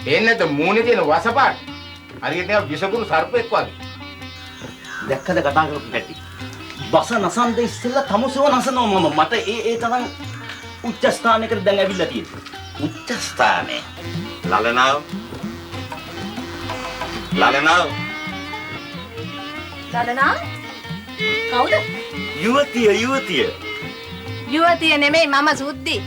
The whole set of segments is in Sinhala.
පේන්නේ නැද්ද මූණේ තියෙන වසපාට? හරියට නිකන් විසකුණු සර්පෙක් වගේ. දැක්කද කතා කරපු හැටි? බස නසන්ද ඉස්සෙල්ලා තමුසෙව නසනවා මම. මට ඒ තරම් උච්ච ස්ථානයකට දැන් ඇවිල්ලා තියෙනවා. උච්ච ස්ථානේ. ලලනාව. ලලනාව. ලලනා? කවුද? යුවතිය. යුවතිය නෙමෙයි මම සුද්දි.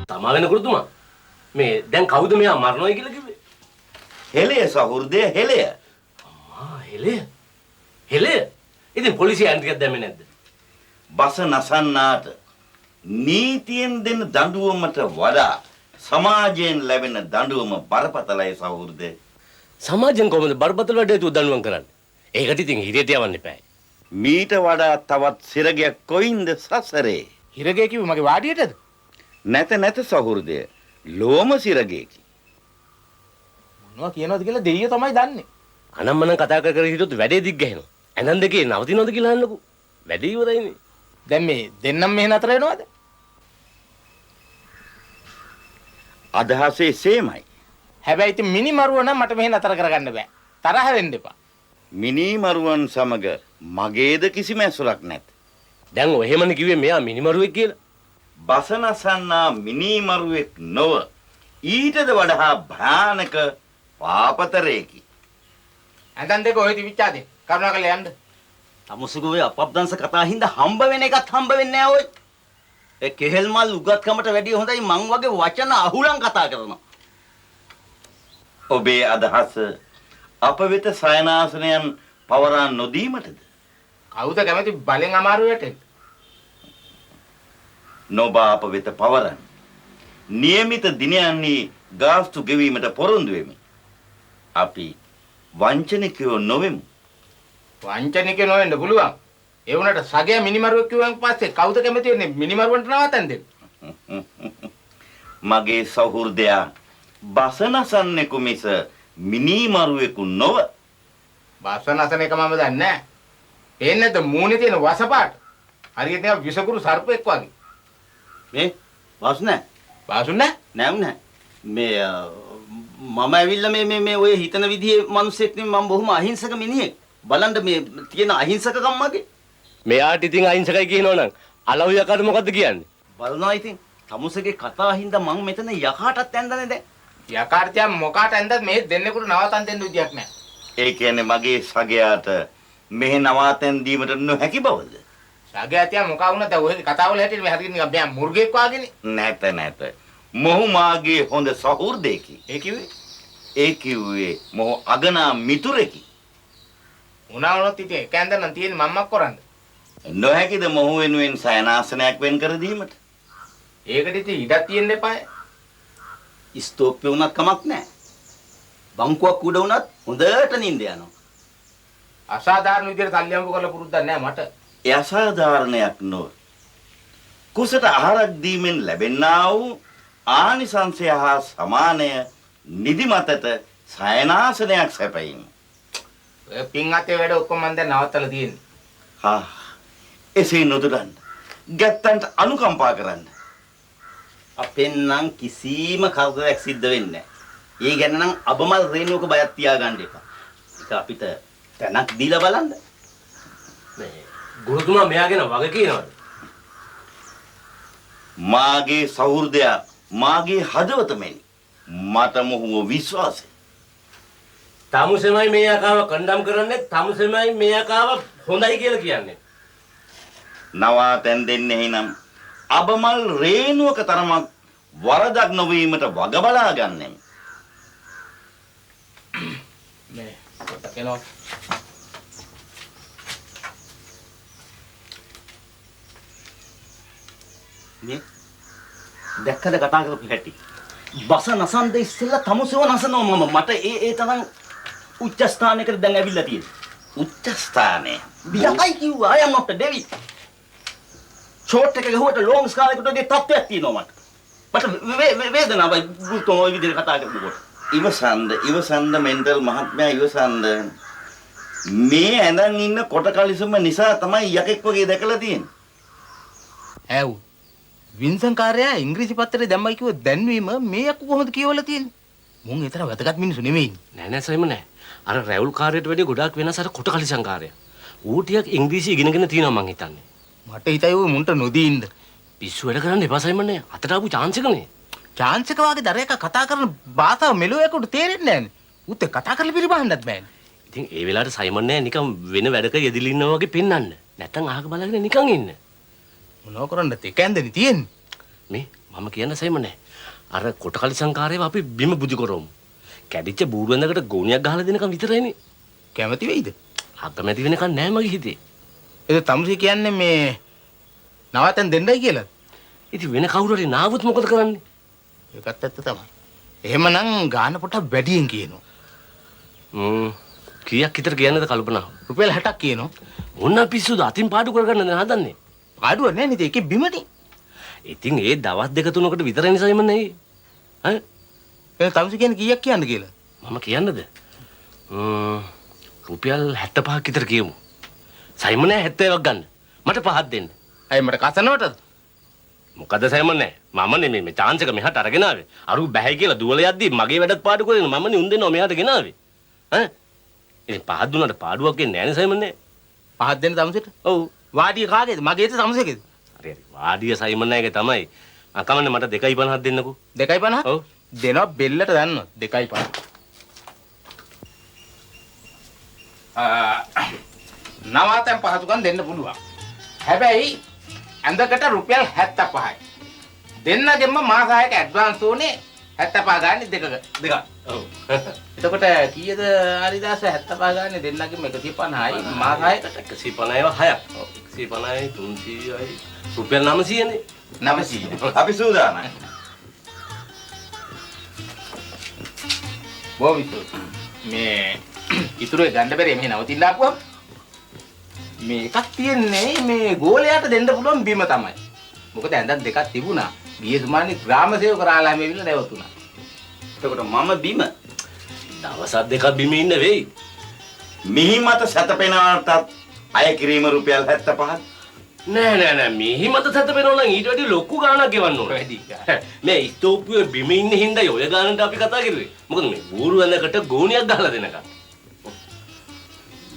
තමාගෙන කුරුතුමා මේ දැන් කවුද මෙයා මරණයි කියලා කිව්වේ? හෙලය සහෘදය හෙලය. හෙලය. ඉතින් පොලිසිය ඇන්ටිකක් දැම්මේ නැද්ද? බස නසන්නාට නීතියෙන් දෙන දඬුවමට වඩා සමාජයෙන් ලැබෙන දඬුවම බරපතලයි සහෘදය. සමාජයෙන් කොහොමද බරපතල වැඩේ තු දඬුවම් කරන්නේ? ඒකට ඉතින් හිරේට යවන්න එපා. මීට වඩා තවත් සිරගයක් කොයින්ද සසරේ? හිරගේ කිව්ව මගේ වාඩියටද? නැත සහෘදය. ලෝම සිරගේකි. මොනවා කියනවද කියලා දෙයියෝ තමයි දන්නේ. අනම්මනම් කතා කර කර හිටියොත් වැඩේ දිග් ගහනවා. ඇනන් දෙකේ නවතිනවද කියලා අහන්නකෝ. වැඩේ ඉවරයිනේ. දැන් මේ දෙන්නම් මෙහෙ නතර වෙනවද? අදහසේ සේමයි. හැබැයි ඉතින් මිනිමරුව නම් මට මෙහෙ නතර කරගන්න බෑ. තරහ වෙන්න එපා. මිනිමරුවන් සමග මගේද කිසිම ඇසුරක් නැත. දැන් ඔය එහෙමනේ කිව්වේ මෙයා මිනිමරුවෙක් කියලා. බසනසන්නා මිනිමරුවෙක් නොව ඊටද වඩා භයානක පාපතරයකි. ඇඳන් දෙක ඔය තිබිච්චාද? කරුණාකරලා යන්න. තමුසෙකුගේ අපබ්දංශ කතා හින්දා හම්බ වෙන එකත් හම්බ වෙන්නේ නැහැ ඔය. ඒ කෙහෙල් මල් උගත්කමට වැඩිය හොඳයි මං වගේ වචන අහුලන් කතා කරනවා. ඔබේ අදහස අප වෙත සයනාසනයන් පවරා නොදීමටද? කවුද කැමති බලෙන් අමාරු වැටෙන්න? නොබ අප වෙත පවරන්න. નિયમિત දිනයන්හි ගාස්තු ගෙවීමට පොරොන්දු වෙමි. අපි වංචනිකයෝ නොවෙමු. වංචනිකයෝ නොවෙන්න පුළුවන්. ඒ වුණාට සගය මිනිමරුවෙක් කිව්වන් පස්සේ කවුද කැමති වෙන්නේ මිනිමරුවන්ට නවත්තන්න දෙන්න? මගේ සහෘදයා බසනසන්නෙකු මිස මිනිමරුවෙකු නොව. බසනසන එක මම දන්නේ නැහැ. පේන්නේ නැද්ද මූණේ තියෙන වසපාට? හරියට නිකන් විසකුණු සර්පෙක් වගේ. මේ වාසු නැහැ. වාසු නැහැ? නෑ. මේ මම ඇවිල්ලා මේ ඔය හිතන විදිහේ මිනිස්සෙක් නෙමෙයි මම බොහොම අහිංසක මිනිහෙක්. බලන්න මේ තියෙන අහිංසකකම් මගේ. මෙයාට ඉතින් අහිංසකයි කියනවනම් අලව් යකාට මොකද්ද කියන්නේ? බලනවා ඉතින් තමුසේගේ කතා හින්දා මම මෙතන යකාටත් ඇඳන්නේ දැන්. යකාර්ත්‍යම් මොකාට ඇඳත් මේ දෙන්නෙකුට නවතන් දෙන්න විදියක් නැහැ. ඒ කියන්නේ මගේ සගයාට මෙහි නවාතැන් දීමට නොහැකි බවද? සගයතියා මොකා වුණත් ඔය කතාවල හැටියට මේ හරියට නිකන් බෑ මුර්ගෙක් වාගේනේ. නැත. මොහු මාගේ හොඳ සහෘදෙකි. ඒ කිව්වේ? ඒ කිව්වේ මොහු අගනා මිතුරෙකි. උනාවලොත් ඉතින් එක ඇඳන් තියෙන මම්මක් කරන්නේ. නොහැකිද මොහු වෙනුවෙන් සයනාසනයක් වෙන් කර දීමට? ඒකට ඉතින් ඉඩක් තියෙන්න එපායි. ස්තෝප්පේ වුණත් කමක් නැහැ. බංකුවක් උඩ වුණත් හොඳට නිින්ද යනවා. අසාධාරණ විදිහට තල්ලියම්බු කරලා පුරුද්දක් නැහැ මට. ඒ අසාධාරණයක් නොව. කුසට ආහාරක් දීමෙන් ලැබෙනා වූ ආනිසංසය හා සමානය නිදිමතට සයනාසනයක් සැපයීම. ඔය පින් අතේ වැඩ ඔක්කොම මම දැන් නවත්තලා තියෙන්නේ. එසේ නොදොඩන්න. ගැත්තන්ට අනුකම්පා කරන්න. අපෙන් නම් කිසිම කවුරුවක් සිද්ධ වෙන්නේ නැහැ. ඒ ගැන නම් අබමල් රේණුවක බයක් තියාගන්න එපා. ඒක අපිට තැනක් දීලා බලන්න. මේ ගුරුතුමා මෙයා ගැන වග කියනවද? මාගේ සහෘදයා මාගේ හදවත මෙනි. මට මොහුව විශ්වාසයි. තමුසෙමයි මේ යකාව කණ්ඩම් කරන්නේ තමුසෙමයි මේ යකාව හොඳයි කියලා කියන්නේ. නවාතැන් දෙන්නේ එහෙනම් අබමල් රේණුවක තරමක් වරදක් නොවීමට වග බලා ගන්නෙමි. මේ පොතක් එනවා. මේ දැක්කද කතා කරපු හැටි? බස නසන්ද ඉස්සෙල්ලා තමුසෙව නසනවා මම. මට ඒ තරම් උච්ච ස්ථානයකට දැන් ඇවිල්ලා තියෙනවා. උච්ච ස්ථානය. යකයි කිව්වා I am not a devil. Short එක ගහුවට ලොං ස්කාලයකට වගේ තත්ත්වයක් තියෙනවා මට. මට වේදනාවයි බුතෝ ඔය විදිහට කතා කරනකොට. ඉවසන්ද මෙන්ටල් මහත්මයා ඉවසන්ද. මේ ඇඳන් ඉන්න කොට කලිසම නිසා තමයි යකෙක් වගේ දැකලා තියෙන්නේ. ඇව් වින්සන් කාර්යයා ඉංග්‍රීසි පත්තරේ දැම්මයි කිව්ව දැන්වීම මේ අක්කු කොහොමද කියවලා තියෙන්නේ? මුන් ඒතර වැදගත් මිනිස්සු නෙමෙයි. නෑ සයිමන් නෑ. අර රැවුල් කාර්යයට වැඩිය ගොඩාක් වෙනස් අර කොට කලිසම් කාර්යය. ඌ ටිකක් ඉංග්‍රීසි ඉගෙනගෙන තියෙනවා මං හිතන්නේ. මට හිතයි ඔය මුන්ට නොදී ඉන්න. පිස්සු වැඩ කරන්න එපා සයිමන් නෑ. අතට ආපු chance එකනේ. chance එක වගේ දර එක කතා කරන භාෂාව මෙලොවකට තේරෙන්නේ නැන්නේ. උත් ඒ කතා කරලා පිළිබහන්නත් බෑනේ. ඉතින් ඒ වෙලාවට සයිමන් නෑ නිකන් වෙන වැඩක යෙදිලා ඉන්නවා වගේ පෙන්වන්න. නැත්තම් අහක බලගෙන නිකන් ඉන්න. මොනව කරන්නද ඒක ඇන්දනේ තියෙන්නේ. මේ මම කියන්න සයිමන් නෑ. අර කොට කලිසම් කාර්යව අපි බිම බුදි කරමු. කැඩිච්ච බූරු වෙනකට ගෝණියක් ගහලා දෙනකම් විතරයිනේ. කැමති වෙයිද? අකමැති වෙනකන් නෑ මගේ හිතේ. ඒක තමුසේ කියන්නේ මේ නවතෙන් දෙන්නයි කියලා. ඉතින් වෙන කවුරු හරි නාවුත් මොකද කරන්නේ? ඒකත් ඇත්ත තමයි. එහෙමනම් ගාන පොට්ටක් වැඩියෙන් කියනවා. කීයක් විතර කියන්නද කල්පනා? රුපියල් 60ක් කියනවා. මොන පිස්සුද අතින් පාඩු කරගන්න හදන්නේ? පාඩුවක් නෑ නේද? ඒකේ බිමනේ. ඉතින් ඒ දවස් දෙක තුනකට විතරයි සයිමන් නේ. ඈ ඒ තමුසේ කියන්නේ කීයක් කියන්න කියලා? මම කියන්නද? රුපියල් 75ක් විතර කියමු. සයිමන් නෑ 70ක් ගන්න. මට 5ක් දෙන්න. අය මට කසනවටද? මොකද සයිමන් නෑ. මම නෙමෙයි මේ chance එක මෙහාට අරගෙන ආවේ. අරු බැහැ කියලා දුවල යද්දි මගේ වැඩත් පාඩු කරගෙන මම නේ උන් දෙනවා මෙහාට ගෙනාවේ. ඈ ඉතින් 5ක් දුන්නාට පාඩුවක් වෙන්නේ නෑනේ සයිමන් නෑ. 5ක් දෙන්න තමුසේට? ඔව්. වාඩිය කාගේද? මගේද තමුසේගේද? හරි හරි. වාඩිය සයිමන් නෑගේ තමයි. අකමන්නේ මට 2.50ක් දෙන්නකෝ. 2.50? ඔව්. දෙනවා බෙල්ලට දන්නවා 2.50. නවාතෙන් පහසුකම් දෙන්න පුළුවන්. හැබැයි ඇඳකට රුපියල් 75යි. දෙන්නගෙම මාස 6ක ඇඩ්වාන්ස් උනේ 75 ගන්න දෙකක්. ඔව්. එතකොට කීයද හරිදාස 75 ගන්න දෙන්නගෙම 150යි මාස 6කට 150ව 6ක්. ඔව්. 150යි 300යි රුපියල් 900නේ. 900. අපි සූදානයි. බොවිතු මේ ඉතුරු ගන්න බැරි මෙහෙ නවතින්න ආපුවම මේ එකක් තියන්නේ මේ ගෝලයාට දෙන්න පුළුවන් බිම තමයි. මොකද ඇඳන් දෙකක් තිබුණා. ගියේ සුමානේ ග්‍රාම සේවක රාලහාමි ඇවිල්ලා නැවතුණා. එතකොට මම බිම දවස් දෙකක් බිම ඉන්න වෙයි. මිහි මත සැතපෙනාටත් අය කිරීම රුපියල් 75ක්. නෑ මෙහි මත සැතපෙනවා නම් ඊට වැඩි ලොකු ගාණක් ගෙවන්න ඕනේ. වැඩි. මේ ස්තූපයේ බිම ඉන්න හින්දා ඔය ගානට අපි කතා කරුවේ. මොකද මේ බూరు වෙනකට ගෝණියක් ගහලා දෙනකම්.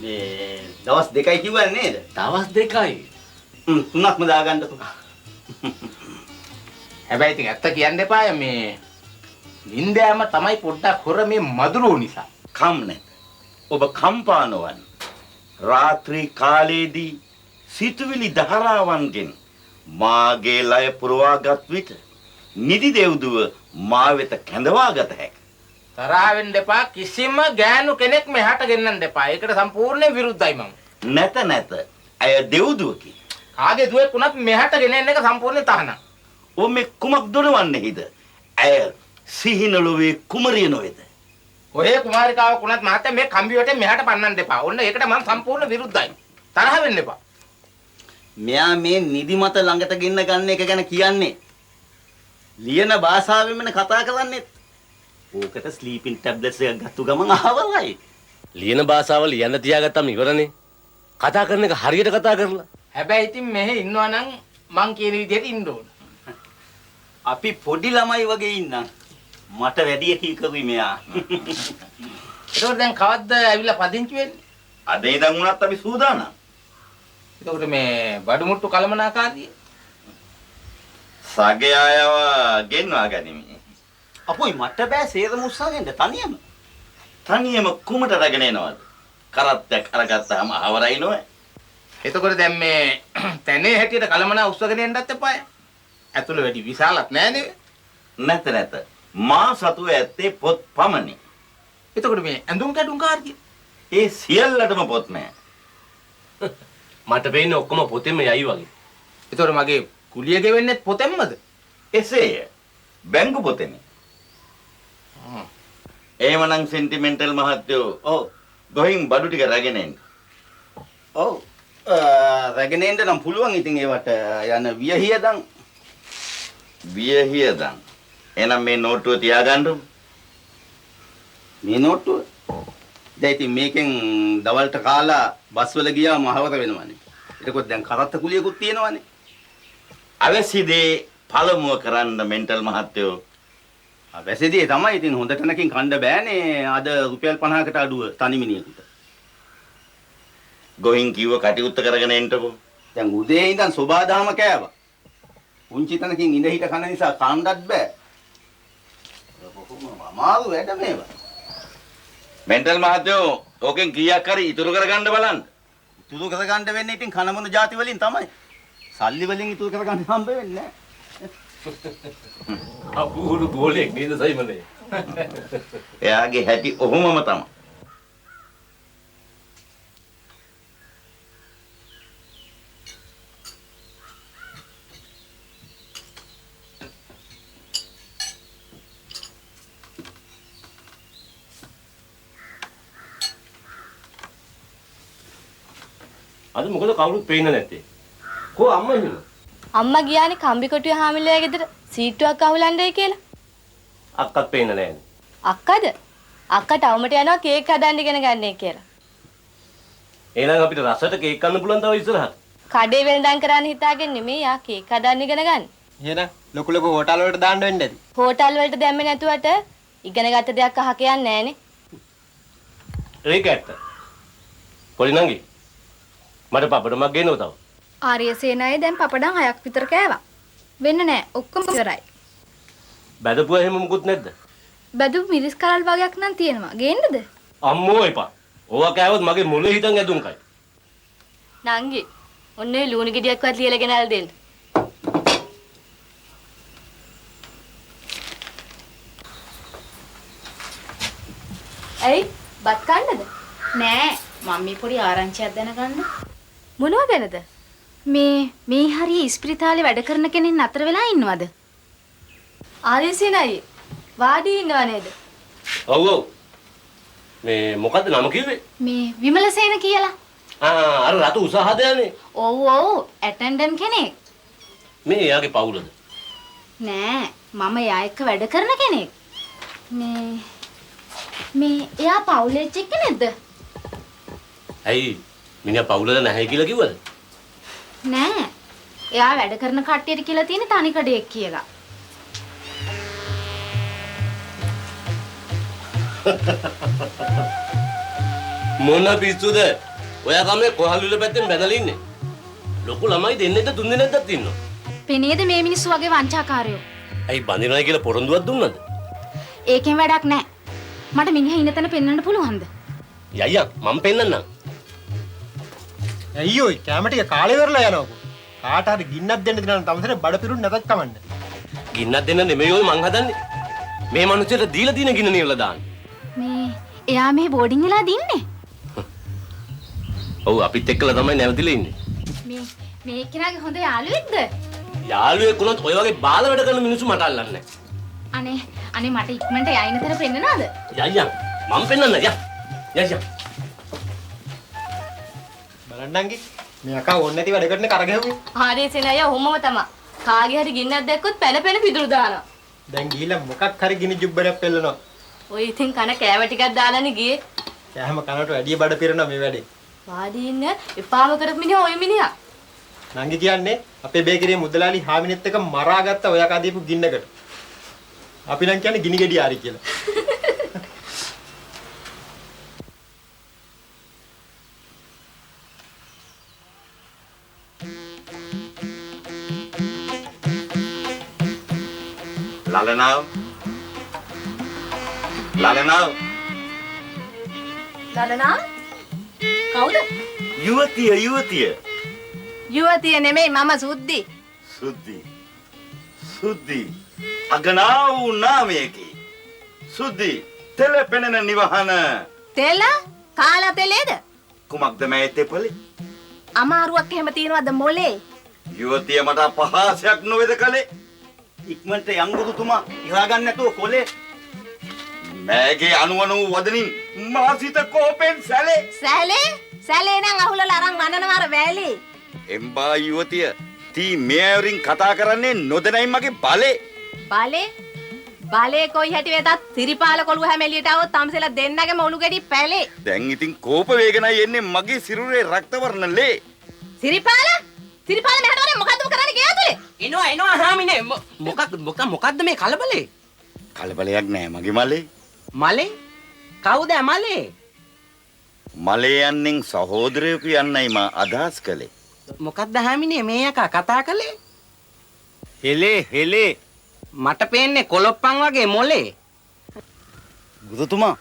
මේ දවස් දෙකයි කිව්වන්නේ නේද? දවස් දෙකයි. තුනක්ම දාගන්නකො. හැබැයි ඉතින් ඇත්ත කියන්න එපාය මේ නින්දෑම තමයි පොඩ්ඩක් හොර මේ මදුරුව නිසා. කම් නැත. ඔබ කම්පානවන් රාත්‍රී කාලයේදී සිතුවිලි ධාරාවන්ගෙන් මාගේ ලය පුරවාගත් විට නිදි දෙව්දුව මා වෙත කැඳවා ගත හැක. තරහ වෙන්න එපා කිසිම ගෑනු කෙනෙක් මෙහාට ගෙන්නන්න එපා. ඒකට සම්පූර්ණයෙන් විරුද්ධයි මම. නැත. අය දෙව්දුවකි. කාගේ දුවෙක් වුණත් මෙහාට ගෙනෙන්න එක සම්පූර්ණ තහනම්. ඔබ මේ කුමක් දොරවන්නේද? ඇය සිහිනලුවේ කුමරිය නොවේද? ඔය කුමාරිකාවක් වුණත් මහත්තයා මේ කම්බියුටරේ මෙහාට පන්නන්න එපා. ඔන්න ඒකට මම සම්පූර්ණ විරුද්ධයි. තරහ වෙන්න එපා. මෙයා මේ නිදිමත ළඟට ගෙන්න ගන්න එක ගැන කියන්නේ. ලියන භාෂාවෙන්ම කතා කරන්නේ. ඕකට ස්ලීපින් ටැබ්ලට්ස් එකක් ගත්තු ගමන් ආවලයි. ලියන භාෂාව ලියන්න තියාගත්තම ඉවරනේ. කතා කරන එක හරියට කතා කරලා. හැබැයි ඉතින් මෙහෙ ඉන්නවා නම් මං කියන විදිහට ඉන්න ඕන. අපි පොඩි ළමයි වගේ ඉන්නම්. මට වැඩි කීකරුයි මෙයා. ඒකෝට දැන් කවද්ද ඇවිල්ලා පදිංචි වෙන්නේ? අද ඉඳන් වුණත් අපි සූදානම්. ඒකෝට මේ බඩමුට්ටු කලමනාකාරිය. සගයායව ගෙන්වා ගනිමි. අපොයි මට බෑ සේරම උස්සගෙන තනියම. තනියම කුමට රැගෙන එනවද? කරත්තයක් අරගත්තාම ආවරයි නෝ. එතකොට දැන් මේ තැනේ හැටියට කලමනා උස්සගෙන යන්නත් එපාය. ඇතුළ වැඩි විශාලක් නෑ නේද? නැත. මා සතුව ඇත්තේ පොත් පමණි. එතකොට මේ ඇඳුම් කැඩුම් කාර්යය. ඒ සියල්ලටම පොත් නෑ. මට පේන්නේ ඔක්කොම පොතෙන්ම යයි වගේ. එතකොට මගේ කුලිය ගෙවෙන්නේ පොතෙන්මද? එසේය. බැංකු පොතෙනි. එහෙමනම් සෙන්ටිමෙන්ටල් මහත්තයෝ ගොහින් බඩු ටික රැගෙන එන්න. ඔව්. රැගෙන එන්න නම් පුළුවන්. ඉතින් ඒවට යන වියහියදන්. එහෙනම් මේ නෝට්ටුව තියාගන්න. මේ නෝට්ටුව? දැන් ඉතින් මේකෙන් දවල්ට කාලා බස් වල ගියාම හවර වෙනවනේ. එතකොට දැන් කරත්ත කුලියකුත් තියෙනවනේ. අවශ්‍ය දේ පළමුව කරන්න මෙන්ටල් මහත්තයෝ. අවශ්‍ය දේ තමයි ඉතින් හොඳ තැනකින් කන්න බෑනේ. අද රුපියල් 50කට අඩුව තනි මිනිහෙකුට. ගොහින් කිව්ව කටයුත්ත කරගෙන එන්නකෝ. දැන් උදේ ඉඳන් සෝබාදාම කෑවා. පුංචි තැනකින් ඉඳ හිට කන නිසා කන්නත් බෑ. කොහොම අමාරු වැඩ මේවා. මෙන්ටල් මහත්තයෝ ඕකෙන් කීයක් හරි ඉතුරු කරගන්න බලන්න. ඉතුරු කරගන්න වෙන්නේ ඉතින් කන මොන જાති වලින් තමයි. සල්ලි වලින් ඉතුරු කරගන්න හම්බ වෙන්නේ නැහැ. අපූරු ගෝලෙක් නේද සයිමනේ? එයාගේ හැටි ඔහොමම තමයි. අද මොකද කවුරුත් පේන්නේ නැත්තේ? කො අම්මා එහෙම? අම්මා ගියානේ කම්බිකොටුවේ හාමිලේ ගෙදර සීට්ටුවක් අහුලන්නයි කියලා. අක්කත් පේන්නේ නැහැ. අක්කද? අක්කා ටවුමට යනවා කේක් හදන්න ඉගෙන ගන්නයි කියලා. එහෙනම් අපිට රසට කේක් කන්න පුළුවන් තව ඉස්සරහට. කඩේ වෙළඳන් කරන්න හිතාගෙන නෙමෙයි යා කේක් හදන්න ඉගෙන ගන්න. එහෙනම් ලොකු ලොකු හෝටල් වලට දාන්න වෙන්නේ නැති. හෝටල් වලට දැම්මේ නැතුවට ඉගෙන ගත්ත දෙයක් අහ කියන්නේ නැහනේ. ඒක ඇත්ත. පොඩි නංගි මට පපඩමක් ගේනව තව. ආර්යසේනායේ දැන් පපඩම් 6ක් විතර කෑවා. වෙන්න නෑ ඔක්කොම ඉවරයි. බැදපුවා එහෙම මුකුත් නැද්ද? බදු මිරිස් කරල් වගේක් නම් තියෙනවා. ගේන්නද? අම්මෝ එපා. ඕවා කෑවොත් මගේ මොළේ හිතන් ඇදුම් කයි. නංගි ඔන්නේ ලුණු ගෙඩියක්වත් ලියලා ගෙනල්ලා දෙන්න. ඇයි බත් කන්නද? නෑ මම මේ පොඩි ආරංචියක් දැනගන්න. මොනව ගැනද? මේ හරිය ඉස්පිරිතාලේ වැඩ කරන කෙනෙක් නතර වෙලා ඉන්නවද? ආර්යසේනයි වාඩි ඉන්නව නේද? ඔව් ඔව්. මේ මොකද්ද නම කිව්වේ? මේ විමලසේන කියලා. අර රතු උසහදයනේ. ඔව් ඔව් ඇටෙන්ඩන්ට් කෙනෙක්. මේ එයාගේ පවුලද? නෑ මම එයා එක්ක වැඩ කරන කෙනෙක්. මේ එයා පවුලේ එක්ක නේද? ඇයි මිනිහා පවුලද නැහැ කියලා කිව්වද? නෑ. එයා වැඩ කරන කට්ටියට කියලා තියෙන තනි කඩේක් කියලා. මොන පිස්සුද? ඔයා තමයි කොහල්ලුල පැත්තෙන් බැනලා ඉන්නේ. ලොකු ළමයි දෙන්නෙක්ද තුන් දෙනෙක්ද ඉන්නවා. පෙනේද මේ මිනිස්සු වගේ වංචාකාරයෝ? ඇයි බඳිනවයි කියලා පොරොන්දුවක් දුන්නද? ඒකෙන් වැඩක් නෑ. මට මිනිහා ඉන්න තැන පෙන්වන්න පුළුවන්ද? යයියා මම පෙන්නන්නම්. අයියෝ කැම ටික කාලේ වෙරලා යනකො. කාට හරි ගින්නක් දෙන්න දෙනවා නම් තමසනේ බඩ පිරුන් නැතත් කමන්නේ. ගින්නක් දෙන්න නෙමෙයි ඔය මං හදන්නේ. මේ මිනිස්සුන්ට දීලා තියෙන ගින්න නියලා දාන්න. එයා මේ බෝඩින් වෙලා දින්නේ. ඔව් අපිත් එක්කලා තමයි නැවතිලා ඉන්නේ. මේ කෙනාගේ හොඳ යාළුවෙක්ද? යාළුවෙක් වුණත් ඔය වගේ බාල වැඩ කරන මිනිස්සු මට අල්ලන්නේ අනේ මට ඉක්මනට යයින තර පෙන්නනවද? යයියා මම පෙන්නන්න යා. යයියා. බලන්නන්ගේ මේ අකා ඕනේ නැති වැඩ කරන කරගෙව්වේ. ආර්යසේනයි ඔහොමම තමයි. කාගේ හරි ගින්නක් දැක්කොත් පැන පිදුරු දානවා. දැන් ගිහිල්ලා මොකක් හරි ගිනි ජුබ්බරයක් පෙන්නනවා. ඔය ඉතින් කන කෑව ටිකක් දාලානේ ගියේ. කෑම කනට වැඩි බඩ පිරෙනවා මේ වැඩේ. වාඩි ඉන්න එපාම කරපු මිනිහා ඔය මිනිහා. නංගි කියන්නේ අපේ බේකරියේ මුදලාලි හාමිනෙත් එක මරාගත්ත ඔය අකා දීපු ගින්නකට. අපි නම් කියන්නේ ගිනි ගෙඩිය ආරි කියලා. ලලනාව ලලනා කවුද? යුවතිය යුවතිය නෙමෙයි මම සුද්දි. සුද්දි අගනා වූ නාමයකි. සුද්දි තෙලපෙනෙන නිවහන. තෙල කාලා තෙලේද? කුමක්ද මේ තෙපලි? අමාරුවක් එහෙම තියනවද මොලේ? යුවතිය මට අපහාසයක් නොවේද කලේ? ඉක්මනට යංගුරුතුමා ඉහා ගන්න නැතුව කොලේ මෑගේ අනුවන වූ වදනින් මාසිත කෝපෙන් සැලේ. සැලේ නම් අහුලලා අරන් අඬනවා අර වැලි. එම්බා යුවතිය තී මෙයවරින් කතා කරන්නේ නොදැනයි මගේ බලේ. බලේ කොයි හැටි වෙතත් සිරිපාල කොළුව හැම එළියට આવොත් තමසෙලා දෙන්නගේම ඔලු ගෙඩි පැලේ. දැන් ඉතින් කෝප වේගනයි එන්නේ මගේ සිරුරේ රක්තවර්ණ ලේ. සිරිපාල මෙහාට වරේ මොකද්ද කරන්නේ ගියාතුලේ? එනවා හාමිනේ මොකක්ද මේ කලබලේ? කලබලයක් නෑ මගේ මලේ. මලේ? කවුද මලේ? මලේ යන්නෙන් සහෝදරයෝ කියන්නයි මා අදහස් කළේ. මොකක්ද හාමිනේ මේ යකා කතා කළේ? හෙලේ මට පේන්නේ කොලොප්පන් වගේ මොලේ. ගුරුතුමා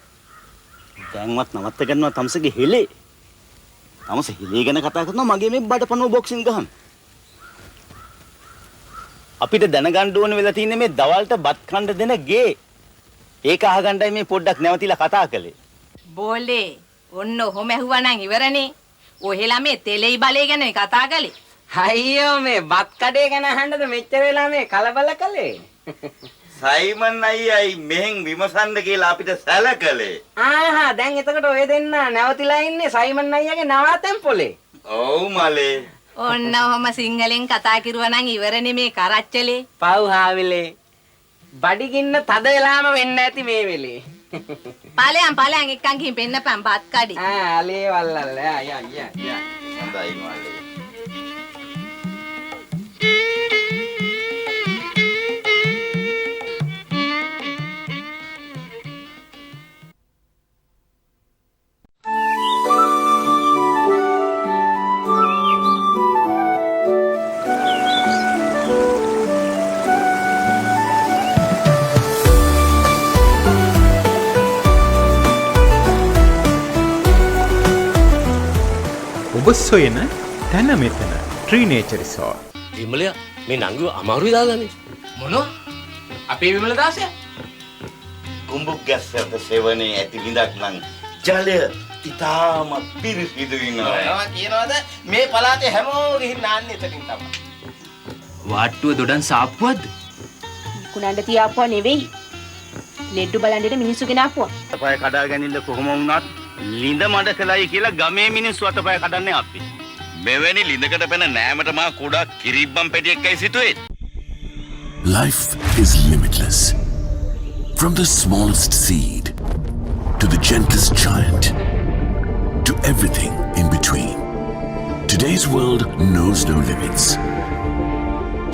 දැන්වත් නවත්ත ගන්නවා තමසගේ හෙලේ. තමස හෙලේ ගැන කතා කරනවා මගේ මේ බඩපණුව බොක්සින් ගහන. අපිට දැනගන්න ඕන වෙලා තියෙන්නේ මේ දවල්ට බත් කන්න දෙන ගේ. ඒක අහගන්නයි මේ පොඩ්ඩක් නැවතිලා කතා කළේ. බෝලේ ඔන්න ඔහොම ඇහුවා නම් ඉවරනේ. ඔහෙලා මේ තෙලෙයි බලේ ගැන කතා කළේ. අයියෝ මේ බත් කඩේ ගැන අහන්නද මෙච්චර වෙලා මේ කලබල කළේ? සයිමන් අයියයි මෙහෙන් විමසන්න කියලා අපිට සැලකලේ. ආහා දැන් එතකොට ඔය දෙන්න නැවතිලා ඉන්නේ සයිමන් අයියාගේ නවාතැන් පොලේ. ඔව් මලේ. ඔන්න ඔහොම සිංහලෙන් කතා කිරුවා නම් ඉවරනේ මේ කරච්චලේ. පව් හාවිලේ. බඩගින්න තද වෙලාම වෙන්න ඇති මේ වෙලේ. ඵලයන් එක්කන් ගිහින් පෙන්නපන් බත් කඩි. අලේ වල්ලල්ල යා. හොඳයි මලේ. ඔබ සොයන තැන මෙතන ට්‍රී නේචර් රිසෝට්. විමලයා මේ නංගිව අමාරුයි දාලානේ. මොනවා? අපේ විමල දාසයා? කුඹුක් ගැස්සට සෙවනේ ඇති විඳක් නම් ජලය ඉතාම පිරිසිදුයි නෝ. මොනවා කියනවද? මේ පළාතේ හැමෝම ගිහින් නාන්නේ එතකින් තමයි. වාට්ටුව දොඩන් සාප්පුවක්ද? කුණන්ඩ තියාපුවා නෙවෙයි. ලෙඩ්ඩු බලන්ඩට මිනිස්සු ගෙනාපුවා. අතපය කඩා ගැනීම කොහොම වුණත් ලිඳ මඩ කළයි කියලා ගමේ මිනිස්සු අතපය කඩන්නේ අපි. මෙවැනි ලිඳකට පැන නෑමට මා කුඩා කිරිබ්බම් පැටියෙක්යි සිටුවේ. Life is limitless. From the smallest seed to the gentlest giant to everything in between. Today's world knows no limits.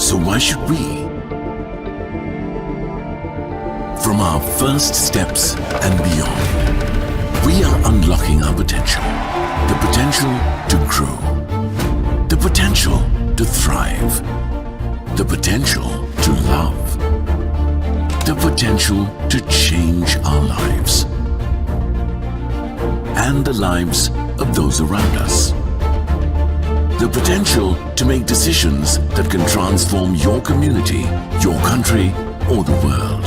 So why should we? From our first steps and beyond, we are unlocking our potential. The potential to grow. The potential to thrive. The potential to love. The potential to change our lives. And the lives of those around us. The potential to make decisions that can transform your community, your country, or the world.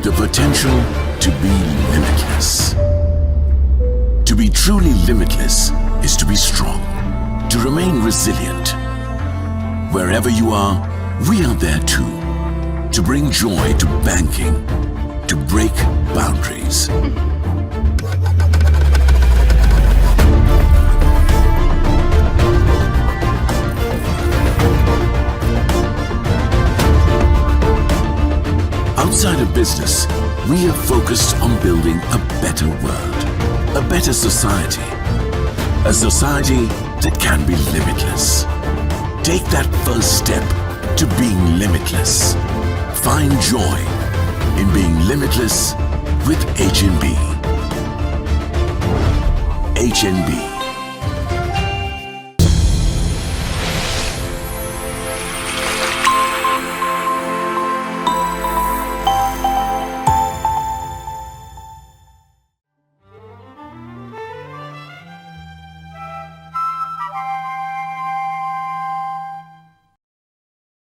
The potential to be limitless. To be truly limitless is to be strong, to remain resilient. Wherever you are, we are there too. To bring joy to banking, to break boundaries. Outside of business, we are focused on building a better world, a better society, a society that can be limitless. Take that first step to being limitless. Find joy in being limitless with HNB. HNB.